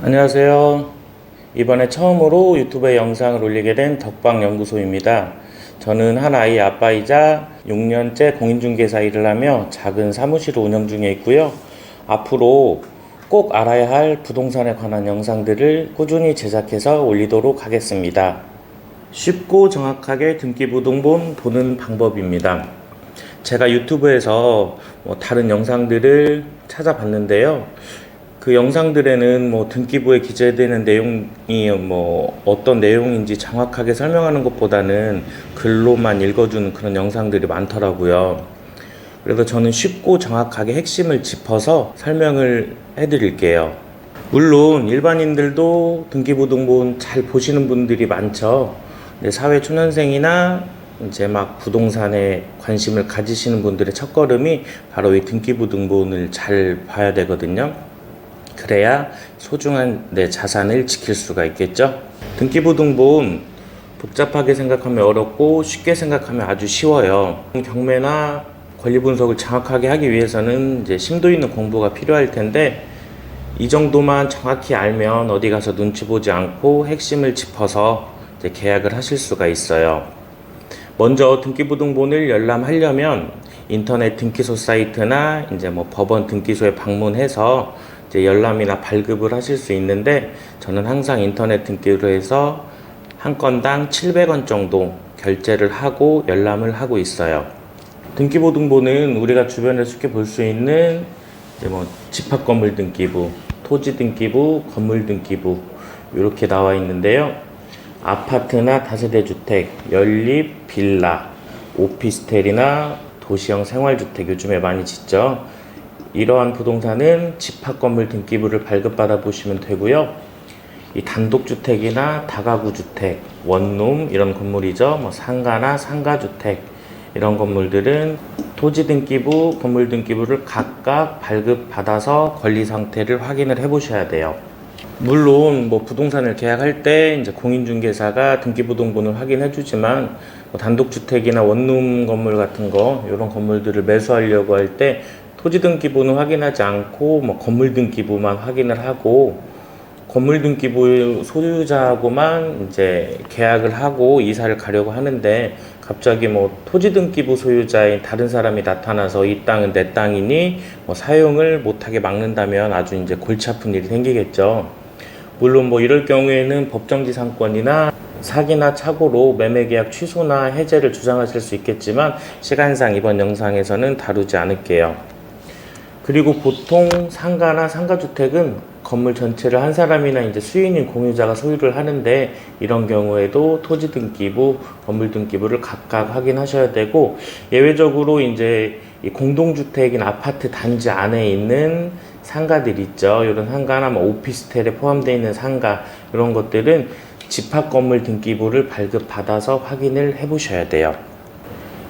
안녕하세요. 이번에 처음으로 유튜브에 영상을 올리게 된 덕방연구소입니다. 저는 한 아이 아빠이자 6년째 공인중개사 일을 하며 작은 사무실을 운영 중에 있고요. 앞으로 꼭 알아야 할 부동산에 관한 영상들을 꾸준히 제작해서 올리도록 하겠습니다. 쉽고 정확하게 등기부등본 보는 방법입니다. 제가 유튜브에서 다른 영상들을 찾아봤는데요. 그 영상들에는 등기부에 기재되는 내용이 어떤 내용인지 정확하게 설명하는 것보다는 글로만 읽어주는 그런 영상들이 많더라고요. 그래서 저는 쉽고 정확하게 핵심을 짚어서 설명을 해드릴게요. 물론 일반인들도 등기부등본 잘 보시는 분들이 많죠. 사회초년생이나 이제 막 부동산에 관심을 가지시는 분들의 첫걸음이 바로 이 등기부등본을 잘 봐야 되거든요. 그래야 소중한 내 자산을 지킬 수가 있겠죠. 등기부등본 복잡하게 생각하면 어렵고 쉽게 생각하면 아주 쉬워요. 경매나 권리 분석을 정확하게 하기 위해서는 이제 심도 있는 공부가 필요할 텐데 이 정도만 정확히 알면 어디 가서 눈치 보지 않고 핵심을 짚어서 이제 계약을 하실 수가 있어요. 먼저 등기부등본을 열람하려면 인터넷 등기소 사이트나 이제 법원 등기소에 방문해서 이제 열람이나 발급을 하실 수 있는데 저는 항상 인터넷 등기소에서 한 건당 700원 정도 결제를 하고 열람을 하고 있어요. 등기부등본은 우리가 주변에 쉽게 볼 수 있는 이제 집합건물 등기부, 토지 등기부, 건물 등기부 이렇게 나와 있는데요. 아파트나 다세대 주택, 연립, 빌라, 오피스텔이나 도시형 생활주택 요즘에 많이 짓죠. 이러한 부동산은 집합건물 등기부를 발급받아 보시면 되고요. 이 단독주택이나 다가구주택, 원룸 이런 건물이죠. 상가나 상가주택 이런 건물들은 토지 등기부, 건물 등기부를 각각 발급받아서 권리 상태를 확인을 해 보셔야 돼요. 물론 부동산을 계약할 때 이제 공인중개사가 등기부등본을 확인해 주지만 단독주택이나 원룸 건물 같은 거 이런 건물들을 매수하려고 할 때 토지 등기부는 확인하지 않고 건물 등기부만 확인을 하고 건물 등기부 소유자하고만 이제 계약을 하고 이사를 가려고 하는데 갑자기 토지 등기부 소유자인 다른 사람이 나타나서 이 땅은 내 땅이니 사용을 못하게 막는다면 아주 이제 골치 아픈 일이 생기겠죠. 물론 이럴 경우에는 법정지상권이나 사기나 착오로 매매계약 취소나 해제를 주장하실 수 있겠지만 시간상 이번 영상에서는 다루지 않을게요. 그리고 보통 상가나 상가주택은 건물 전체를 한 사람이나 이제 수인인 공유자가 소유를 하는데 이런 경우에도 토지 등기부, 건물 등기부를 각각 확인하셔야 되고 예외적으로 이제 이 공동주택인 아파트 단지 안에 있는 상가들 있죠. 이런 상가나 오피스텔에 포함되어 있는 상가 이런 것들은 집합건물 등기부를 발급받아서 확인을 해 보셔야 돼요.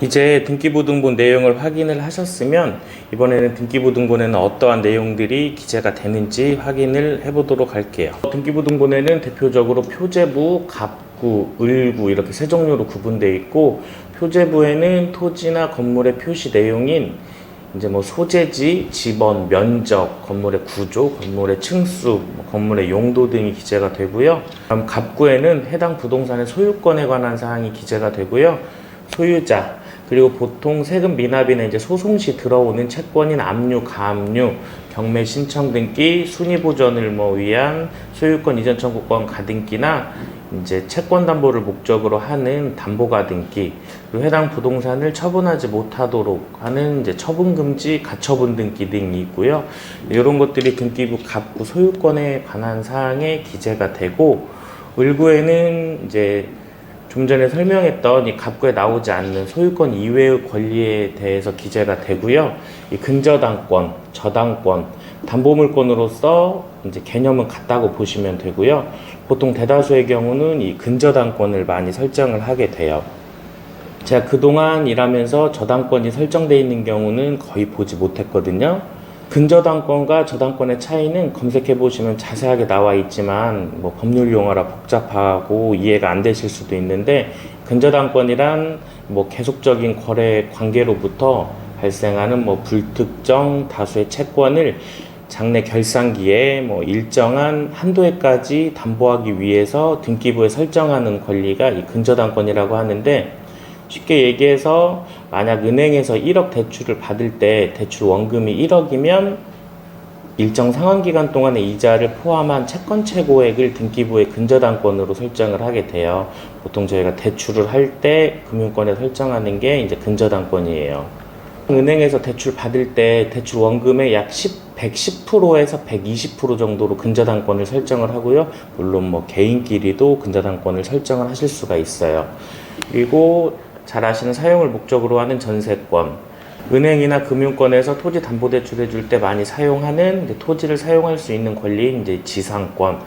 이제 등기부등본 내용을 확인을 하셨으면 이번에는 등기부등본에는 어떠한 내용들이 기재가 되는지 확인을 해보도록 할게요. 등기부등본에는 대표적으로 표제부, 갑구, 을구 이렇게 세 종류로 구분되어 있고 표제부에는 토지나 건물의 표시 내용인 이제 소재지, 지번, 면적, 건물의 구조, 건물의 층수, 건물의 용도 등이 기재가 되고요. 그럼 갑구에는 해당 부동산의 소유권에 관한 사항이 기재가 되고요. 소유자, 그리고 보통 세금 미납이나 이제 소송 시 들어오는 채권인 압류, 가압류, 경매 신청 등기, 순위 보전을 위한 소유권 이전 청구권 가등기나 이제 채권 담보를 목적으로 하는 담보 가등기, 그리고 해당 부동산을 처분하지 못하도록 하는 이제 처분 금지, 가처분 등기 등이 있고요. 이런 것들이 등기부 갑구 소유권에 관한 사항에 기재가 되고 을구에는 이제 좀 전에 설명했던 이 갑구에 나오지 않는 소유권 이외의 권리에 대해서 기재가 되고요. 이 근저당권, 저당권, 담보물권으로서 이제 개념은 같다고 보시면 되고요. 보통 대다수의 경우는 이 근저당권을 많이 설정을 하게 돼요. 제가 그동안 일하면서 저당권이 설정되어 있는 경우는 거의 보지 못했거든요. 근저당권과 저당권의 차이는 검색해 보시면 자세하게 나와 있지만 법률 용어라 복잡하고 이해가 안 되실 수도 있는데 근저당권이란 계속적인 거래 관계로부터 발생하는 불특정 다수의 채권을 장래 결산기에 뭐 일정한 한도에까지 담보하기 위해서 등기부에 설정하는 권리가 이 근저당권이라고 하는데, 쉽게 얘기해서 만약 은행에서 1억 대출을 받을 때 대출 원금이 1억이면 일정 상환기간 동안의 이자를 포함한 채권 최고액을 등기부의 근저당권으로 설정을 하게 돼요. 보통 저희가 대출을 할 때 금융권에 설정하는 게 이제 근저당권이에요. 은행에서 대출 받을 때 대출 원금의 약 110%에서 120% 정도로 근저당권을 설정을 하고요. 물론 뭐 개인끼리도 근저당권을 설정을 하실 수가 있어요. 그리고 잘 아시는 사용을 목적으로 하는 전세권. 은행이나 금융권에서 토지 담보대출 해줄 때 많이 사용하는 토지를 사용할 수 있는 권리인 이제 지상권.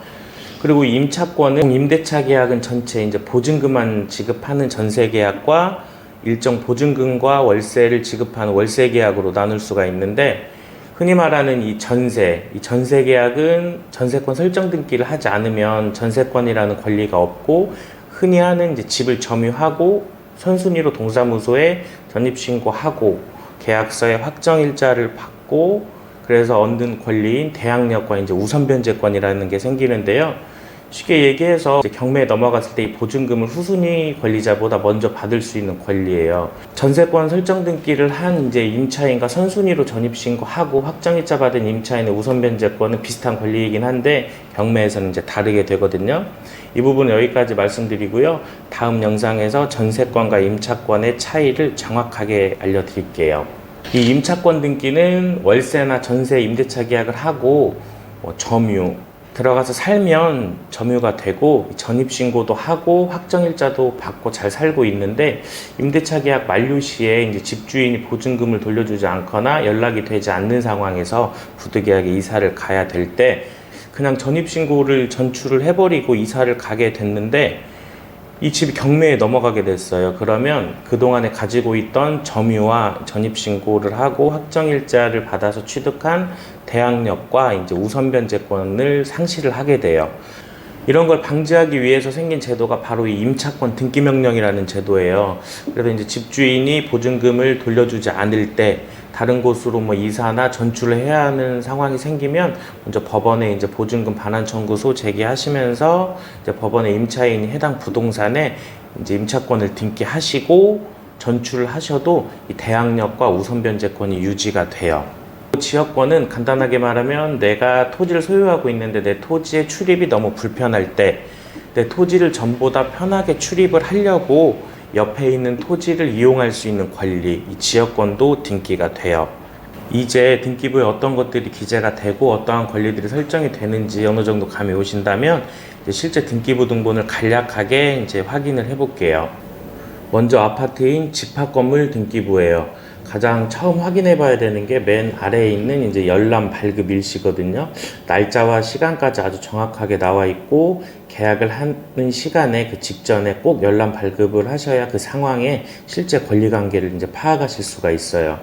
그리고 임차권은 임대차 계약은 전체 이제 보증금만 지급하는 전세 계약과 일정 보증금과 월세를 지급하는 월세 계약으로 나눌 수가 있는데, 흔히 말하는 이 전세 계약은 전세권 설정 등기를 하지 않으면 전세권이라는 권리가 없고, 흔히 하는 이제 집을 점유하고 선순위로 동사무소에 전입신고하고 계약서에 확정일자를 받고 그래서 얻는 권리인 대항력과 이제 우선변제권이라는 게 생기는데요. 쉽게 얘기해서 이제 경매에 넘어갔을 때 이 보증금을 후순위 권리자보다 먼저 받을 수 있는 권리예요. 전세권 설정 등기를 한 이제 임차인과 선순위로 전입신고하고 확정일자 받은 임차인의 우선변제권은 비슷한 권리이긴 한데 경매에서는 이제 다르게 되거든요. 이 부분은 여기까지 말씀드리고요. 다음 영상에서 전세권과 임차권의 차이를 정확하게 알려드릴게요. 이 임차권 등기는 월세나 전세 임대차 계약을 하고 점유 들어가서 살면 점유가 되고 전입신고도 하고 확정일자도 받고 잘 살고 있는데, 임대차 계약 만료 시에 이제 집주인이 보증금을 돌려주지 않거나 연락이 되지 않는 상황에서 부득이하게 이사를 가야 될 때 그냥 전입신고를 전출을 해버리고 이사를 가게 됐는데 이 집이 경매에 넘어가게 됐어요. 그러면 그동안에 가지고 있던 점유와 전입신고를 하고 확정일자를 받아서 취득한 대항력과 이제 우선변제권을 상실을 하게 돼요. 이런 걸 방지하기 위해서 생긴 제도가 바로 이 임차권 등기명령이라는 제도예요. 그래서 이제 집주인이 보증금을 돌려주지 않을 때 다른 곳으로 뭐 이사나 전출을 해야 하는 상황이 생기면 먼저 법원에 이제 보증금 반환 청구서 제기하시면서 이제 법원에 임차인이 해당 부동산에 이제 임차권을 등기하시고 전출을 하셔도 이 대항력과 우선변제권이 유지가 돼요. 지역권은 간단하게 말하면 내가 토지를 소유하고 있는데 내 토지에 출입이 너무 불편할 때 내 토지를 전보다 편하게 출입을 하려고 옆에 있는 토지를 이용할 수 있는 권리, 이 지역권도 등기가 돼요. 이제 등기부에 어떤 것들이 기재가 되고 어떠한 권리들이 설정이 되는지 어느 정도 감이 오신다면 이제 실제 등기부 등본을 간략하게 이제 확인을 해볼게요. 먼저 아파트인 집합건물 등기부예요. 가장 처음 확인해 봐야 되는 게 맨 아래에 있는 이제 열람 발급 일시거든요. 날짜와 시간까지 아주 정확하게 나와 있고, 계약을 하는 시간에 그 직전에 꼭 열람 발급을 하셔야 그 상황에 실제 권리 관계를 이제 파악하실 수가 있어요.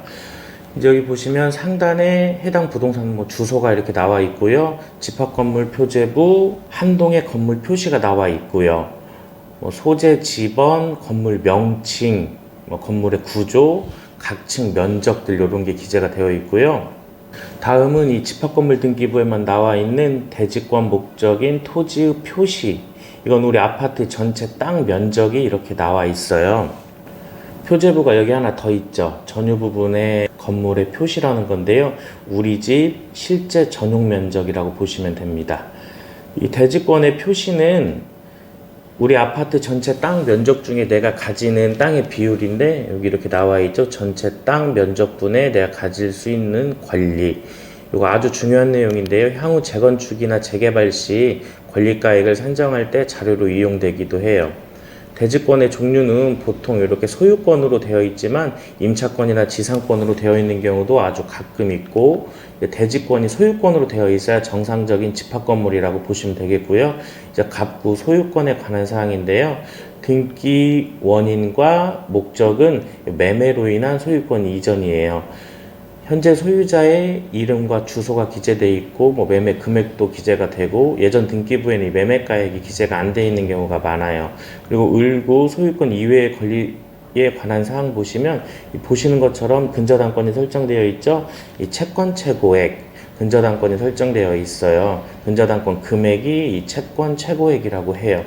이제 여기 보시면 상단에 해당 부동산 뭐 주소가 이렇게 나와 있고요. 집합건물 표제부, 한 동의 건물 표시가 나와 있고요. 뭐 소재 지번, 건물 명칭, 뭐 건물의 구조, 각 층 면적들 이런 게 기재가 되어 있고요. 다음은 이 집합건물 등기부에만 나와 있는 대지권 목적인 토지의 표시. 이건 우리 아파트 전체 땅 면적이 이렇게 나와 있어요. 표제부가 여기 하나 더 있죠. 전유 부분에 건물의 표시라는 건데요. 우리 집 실제 전용 면적이라고 보시면 됩니다. 이 대지권의 표시는 우리 아파트 전체 땅 면적 중에 내가 가지는 땅의 비율인데, 여기 이렇게 나와 있죠. 전체 땅 면적분에 내가 가질 수 있는 권리. 이거 아주 중요한 내용인데요. 향후 재건축이나 재개발 시 권리가액을 산정할 때 자료로 이용되기도 해요. 대지권의 종류는 보통 이렇게 소유권으로 되어 있지만 임차권이나 지상권으로 되어 있는 경우도 아주 가끔 있고, 대지권이 소유권으로 되어 있어야 정상적인 집합건물이라고 보시면 되겠고요. 이제 갑구 소유권에 관한 사항인데요. 등기 원인과 목적은 매매로 인한 소유권 이전이에요. 현재 소유자의 이름과 주소가 기재되어 있고 뭐 매매 금액도 기재가 되고, 예전 등기부에는 이 매매가액이 기재가 안 되어 있는 경우가 많아요. 그리고 을구 소유권 이외의 권리에 관한 사항 보시면 보시는 것처럼 근저당권이 설정되어 있죠. 이 채권 최고액, 근저당권이 설정되어 있어요. 근저당권 금액이 이 채권 최고액이라고 해요.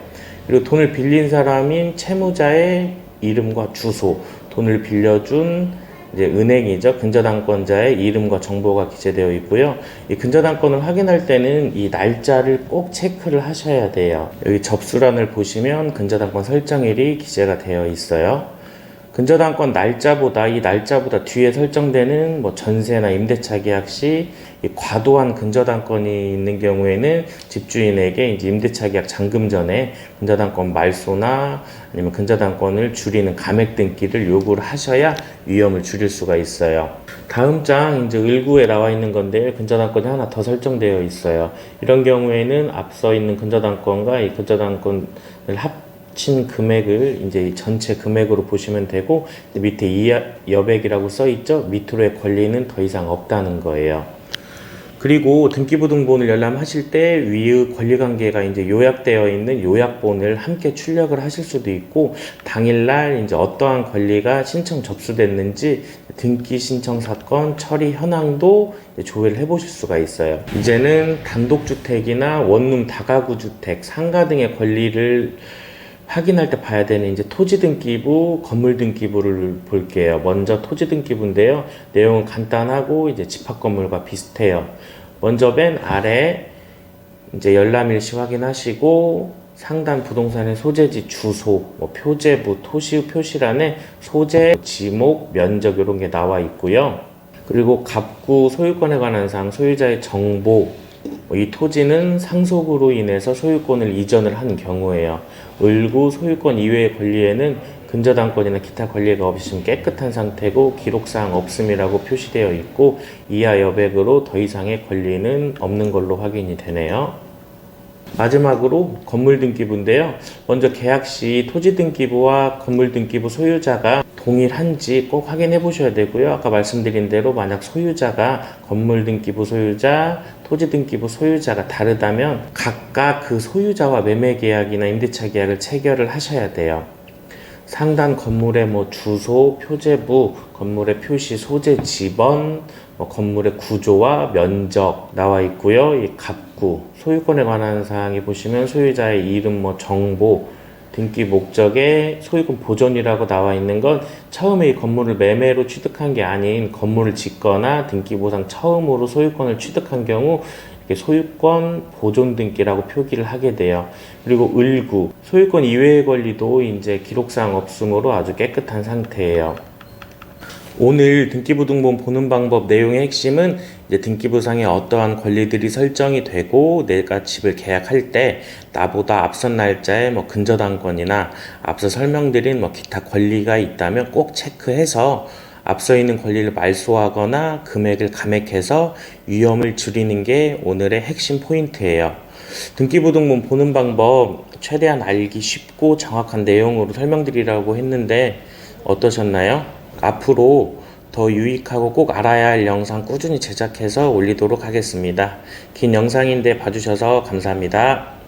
그리고 돈을 빌린 사람인 채무자의 이름과 주소, 돈을 빌려준 이제 은행이죠. 근저당권자의 이름과 정보가 기재되어 있고요. 이 근저당권을 확인할 때는 이 날짜를 꼭 체크를 하셔야 돼요. 여기 접수란을 보시면 근저당권 설정일이 기재가 되어 있어요. 근저당권 이 날짜보다 뒤에 설정되는 뭐 전세나 임대차 계약 시 이 과도한 근저당권이 있는 경우에는 집주인에게 이제 임대차 계약 잔금 전에 근저당권 말소나 아니면 근저당권을 줄이는 감액 등기를 요구를 하셔야 위험을 줄일 수가 있어요. 다음 장 이제 을구에 나와 있는 건데 근저당권이 하나 더 설정되어 있어요. 이런 경우에는 앞서 있는 근저당권과 이 근저당권을 합친 금액을 이제 전체 금액으로 보시면 되고, 밑에 이 여백이라고 써 있죠. 밑으로의 권리는 더 이상 없다는 거예요. 그리고 등기부등본을 열람하실 때 위의 권리관계가 이제 요약되어 있는 요약본을 함께 출력을 하실 수도 있고, 당일날 이제 어떠한 권리가 신청 접수됐는지 등기 신청 사건 처리 현황도 조회를 해보실 수가 있어요. 이제는 단독주택이나 원룸 다가구 주택, 상가 등의 권리를 확인할 때 봐야 되는 이제 토지등기부, 건물등기부를 볼게요. 먼저 토지등기부인데요. 내용은 간단하고 이제 집합건물과 비슷해요. 먼저 맨 아래 이제 열람일시 확인하시고, 상단 부동산의 소재지 주소, 뭐 표제부, 토시 표시란에 소재, 지목, 면적 이런 게 나와 있고요. 그리고 갑구 소유권에 관한 사항, 소유자의 정보, 이 토지는 상속으로 인해서 소유권을 이전을 한 경우에요. 을구 소유권 이외의 권리에는 근저당권이나 기타 권리가 없으면 깨끗한 상태고 기록사항 없음이라고 표시되어 있고, 이하 여백으로 더 이상의 권리는 없는 걸로 확인이 되네요. 마지막으로 건물등기부인데요. 먼저 계약 시 토지등기부와 건물등기부 소유자가 동일한지 꼭 확인해 보셔야 되고요. 아까 말씀드린 대로 만약 소유자가 건물등기부 소유자, 토지등기부 소유자가 다르다면 각각 그 소유자와 매매계약이나 임대차 계약을 체결을 하셔야 돼요. 상단 건물의 뭐 주소, 표제부, 건물의 표시, 소재, 지번, 건물의 구조와 면적 나와 있고요. 이 갑구, 소유권에 관한 사항이 보시면 소유자의 이름, 정보, 등기 목적에 소유권 보존이라고 나와 있는 건 처음에 이 건물을 매매로 취득한 게 아닌 건물을 짓거나 등기부상 처음으로 소유권을 취득한 경우 소유권 보존 등기라고 표기를 하게 돼요. 그리고 을구, 소유권 이외의 권리도 이제 기록사항 없음으로 아주 깨끗한 상태예요. 오늘 등기부등본 보는 방법 내용의 핵심은 이제 등기부상에 어떠한 권리들이 설정이 되고 내가 집을 계약할 때 나보다 앞선 날짜에 근저당권이나 앞서 설명드린 기타 권리가 있다면 꼭 체크해서 앞서 있는 권리를 말소하거나 금액을 감액해서 위험을 줄이는 게 오늘의 핵심 포인트예요. 등기부등본 보는 방법 최대한 알기 쉽고 정확한 내용으로 설명드리려고 했는데 어떠셨나요? 앞으로 더 유익하고 꼭 알아야 할 영상 꾸준히 제작해서 올리도록 하겠습니다. 긴 영상인데 봐주셔서 감사합니다.